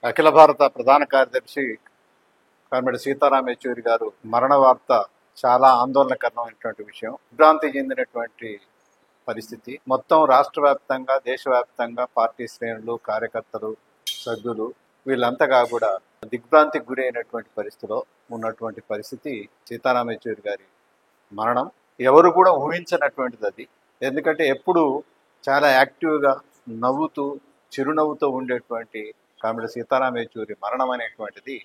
అఖిల భారత ప్రధాన కార్యదర్శి కామిరెడ్డి సీతారాం యెచూరి గారు మరణ వార్త చాలా ఆందోళనకరమైనటువంటి విషయం. విభ్రాంతి చెందినటువంటి పరిస్థితి. మొత్తం రాష్ట్ర వ్యాప్తంగా, దేశవ్యాప్తంగా పార్టీ శ్రేణులు, కార్యకర్తలు, సభ్యులు వీళ్ళంతగా కూడా దిగ్భ్రాంతికి గురైనటువంటి పరిస్థితిలో ఉన్నటువంటి పరిస్థితి సీతారాం యెచూరి గారి మరణం. ఎవరు కూడా ఊహించినటువంటిది అది. ఎందుకంటే ఎప్పుడు చాలా యాక్టివ్గా నవ్వుతూ చిరునవ్వుతో ఉండేటువంటి కామిరెడ్డి సీతారాం యెచూరి మరణం అనేటువంటిది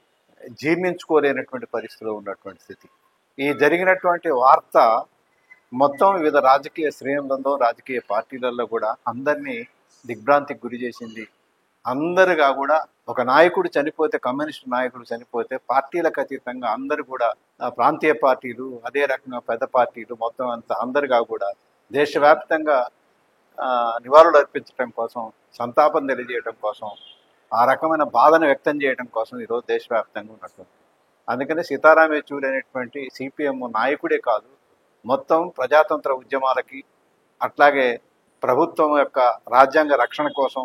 జీర్ణించుకోలేనటువంటి పరిస్థితిలో ఉన్నటువంటి స్థితి. ఈ జరిగినటువంటి వార్త మొత్తం వివిధ రాజకీయ శ్రేణులలో, రాజకీయ పార్టీలలో కూడా అందరినీ దిగ్భ్రాంతికి గురి చేసింది. అందరుగా కూడా ఒక నాయకుడు చనిపోతే, కమ్యూనిస్టు నాయకుడు చనిపోతే పార్టీలకు అతీతంగా అందరూ కూడా ప్రాంతీయ పార్టీలు, అదే రకంగా పెద్ద పార్టీలు మొత్తం అంతా అందరుగా కూడా దేశవ్యాప్తంగా నివాళులు అర్పించడం కోసం, సంతాపం తెలియజేయడం కోసం, ఆ రకమైన బాధను వ్యక్తం చేయడం కోసం ఈరోజు దేశవ్యాప్తంగా ఉన్నటువంటి. అందుకని సీతారాం యెచూరి అనేటువంటి సిపిఎం నాయకుడే కాదు, మొత్తం ప్రజాతంత్ర ఉద్యమాలకి, అట్లాగే ప్రభుత్వం యొక్క రాజ్యాంగ రక్షణ కోసం,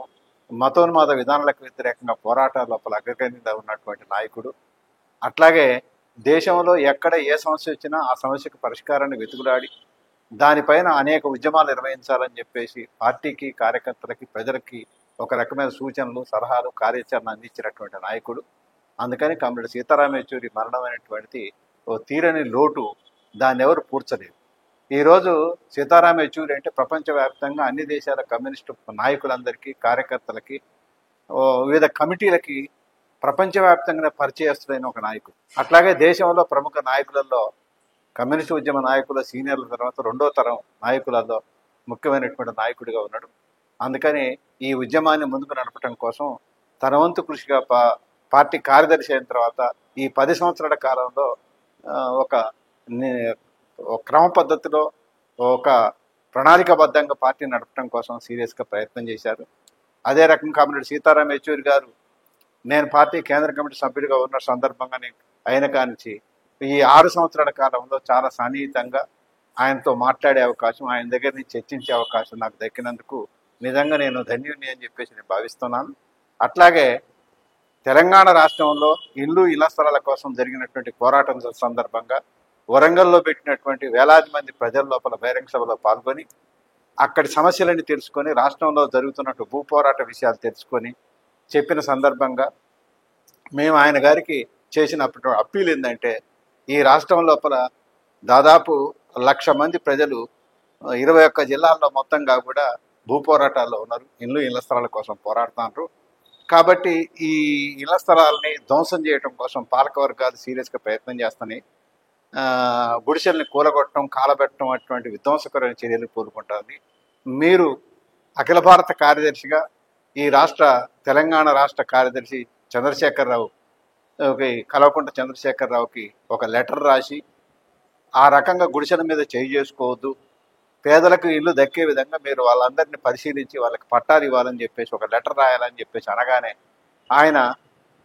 మతోన్మాద విధానాలకు వ్యతిరేకంగా పోరాటాల లోపల అగ్రగణ్యంగా ఉన్నటువంటి నాయకుడు. అట్లాగే దేశంలో ఎక్కడ ఏ సమస్య వచ్చినా ఆ సమస్యకు పరిష్కారాన్ని వెతుకులాడి దానిపైన అనేక ఉద్యమాలు నిర్వహించాలని చెప్పేసి పార్టీకి, కార్యకర్తలకి, ప్రజలకి ఒక రకమైన సూచనలు, సలహాలు, కార్యాచరణ అందించినటువంటి నాయకుడు. అందుకని కామిరెడ్డి సీతారాం యెచూరి మరణం అనేటువంటిది ఓ తీరని లోటు, దాన్ని ఎవరు పూడ్చలేరు. ఈరోజు సీతారాం యెచూరి అంటే ప్రపంచవ్యాప్తంగా అన్ని దేశాల కమ్యూనిస్టు నాయకులందరికీ, కార్యకర్తలకి, వివిధ కమిటీలకి ప్రపంచవ్యాప్తంగా పరిచయస్తుడైన ఒక నాయకుడు. అట్లాగే దేశంలో ప్రముఖ నాయకులలో, కమ్యూనిస్టు ఉద్యమ నాయకుల సీనియర్ల తర్వాత రెండో తరం నాయకులలో ముఖ్యమైనటువంటి నాయకుడిగా ఉన్నాడు. అందుకని ఈ ఉద్యమాన్ని ముందుకు నడపడం కోసం తన వంతు కృషిగా పార్టీ కార్యదర్శి అయిన తర్వాత ఈ 10 సంవత్సరాల కాలంలో ఒక క్రమ పద్ధతిలో, ఒక ప్రణాళికాబద్ధంగా పార్టీ నడపడం కోసం సీరియస్గా ప్రయత్నం చేశారు. అదే రకంగా కామిరెడ్డి సీతారాం యెచూరి గారు, నేను పార్టీ కేంద్ర కమిటీ సభ్యుడిగా ఉన్న సందర్భంగా అయిన కానించి ఈ 6 సంవత్సరాల కాలంలో చాలా సన్నిహితంగా ఆయనతో మాట్లాడే అవకాశం, ఆయన దగ్గర నుంచి చర్చించే అవకాశం నాకు దక్కినందుకు నిజంగా నేను ధన్యుడిని అని చెప్పేసి నేను భావిస్తున్నాను. అట్లాగే తెలంగాణ రాష్ట్రంలో ఇళ్ల స్థలాల కోసం జరిగినటువంటి పోరాటం సందర్భంగా వరంగల్లో పెట్టినటువంటి వేలాది మంది ప్రజల లోపల బహిరంగ సభలో పాల్గొని అక్కడి సమస్యలన్నీ తెలుసుకొని, రాష్ట్రంలో జరుగుతున్నట్టు భూ పోరాట విషయాలు తెలుసుకొని చెప్పిన సందర్భంగా మేము ఆయన గారికి చేసినప్పుడు అప్పీల్ ఏంటంటే, ఈ రాష్ట్రం లోపల దాదాపు 1,00,000 మంది ప్రజలు 21 జిల్లాల్లో మొత్తంగా కూడా భూ పోరాటాల్లో ఉన్నారు, ఇళ్ల స్థలాల కోసం పోరాడుతున్నారు. కాబట్టి ఈ ఇళ్ల స్థలాలని ధ్వంసం చేయడం కోసం పాలకవర్గాలు సీరియస్గా ప్రయత్నం చేస్తాయి. గుడిసెల్ని కూలగొట్టడం, కాలబెట్టడం అటువంటి విధ్వంసకరమైన చర్యలు పూనుకుంటుంది. మీరు అఖిల భారత కార్యదర్శిగా ఈ తెలంగాణ రాష్ట్ర కార్యదర్శి చంద్రశేఖరరావు, కల్వకుంట్ల చంద్రశేఖరరావుకి ఒక లెటర్ రాసి ఆ రకంగా గుడిసెల మీద చేయి చేసుకోవద్దు, పేదలకు ఇల్లు దక్కే విధంగా మీరు వాళ్ళందరినీ పరిశీలించి వాళ్ళకి పట్టాలు ఇవ్వాలని చెప్పేసి ఒక లెటర్ రాయాలని చెప్పేసి అనగానే ఆయన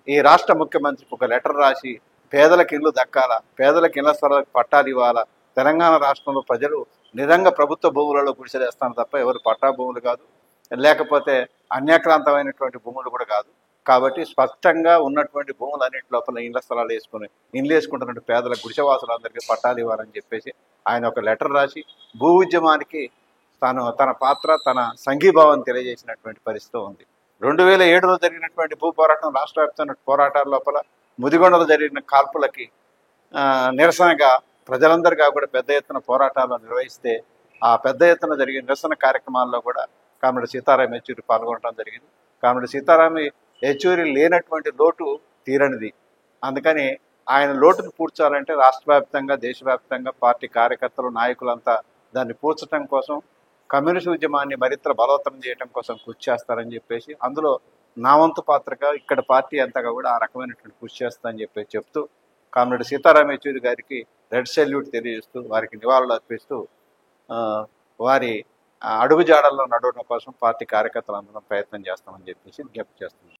ఈ రాష్ట్ర ముఖ్యమంత్రికి ఒక లెటర్ రాసి పేదలకు ఇల్లు దక్కాలా, పేదలకు ఇళ్ల స్థలాలకు పట్టాలు ఇవ్వాలా, తెలంగాణ రాష్ట్రంలో ప్రజలు నిజంగా ప్రభుత్వ భూములలో గుడిసెలేస్తాను తప్ప ఎవరు పట్టా భూములు కాదు, లేకపోతే అన్యాక్రాంతమైనటువంటి భూములు కూడా కాదు. కాబట్టి స్పష్టంగా ఉన్నటువంటి భూములన్నింటి లోపల ఇళ్ల స్థలాలు ఇల్లు వేసుకుంటున్నట్టు పేదల గుడిసెవాసులందరికీ పట్టాలు ఇవ్వాలని చెప్పేసి ఆయన ఒక లెటర్ రాసి భూ ఉద్యమానికి తన పాత్ర, తన సంఘీభావం తెలియజేసినటువంటి పరిస్థితి ఉంది. 2007లో జరిగినటువంటి భూ పోరాటం, రాష్ట్ర వ్యాప్తంగా పోరాటాల లోపల ముదిగొండలో జరిగిన కాల్పులకి నిరసనగా ప్రజలందరిగా కూడా పెద్ద ఎత్తున పోరాటాలు నిర్వహిస్తే, ఆ పెద్ద ఎత్తున జరిగిన నిరసన కార్యక్రమాల్లో కూడా కామిరెడ్డి సీతారాం యెచూరి పాల్గొనడం జరిగింది. కామిరెడ్డి సీతారాం యెచూరి లేనటువంటి లోటు తీరనిది. అందుకని ఆయన లోటును పూడ్చాలంటే రాష్ట్ర వ్యాప్తంగా, దేశవ్యాప్తంగా పార్టీ కార్యకర్తలు, నాయకులంతా దాన్ని పూడ్చడం కోసం, కమ్యూనిస్ట్ ఉద్యమాన్ని మరింత బలోపేతం చేయడం కోసం కృషి చేస్తారని చెప్పేసి, అందులో నా వంతు పాత్రగా ఇక్కడ పార్టీ అంతగా కూడా ఆ రకమైనటువంటి కృషి చేస్తారని చెప్పేసి చెప్తూ కామిరెడ్డి సీతారాం యెచూరి గారికి రెడ్ సెల్యూట్ తెలియజేస్తూ, వారికి నివాళులు అర్పిస్తూ, వారి అడుగుజాడల్లో నడవడం కోసం పార్టీ కార్యకర్తలు అందరం ప్రయత్నం చేస్తామని చెప్పేసి విజ్ఞప్తి చేస్తున్నాం.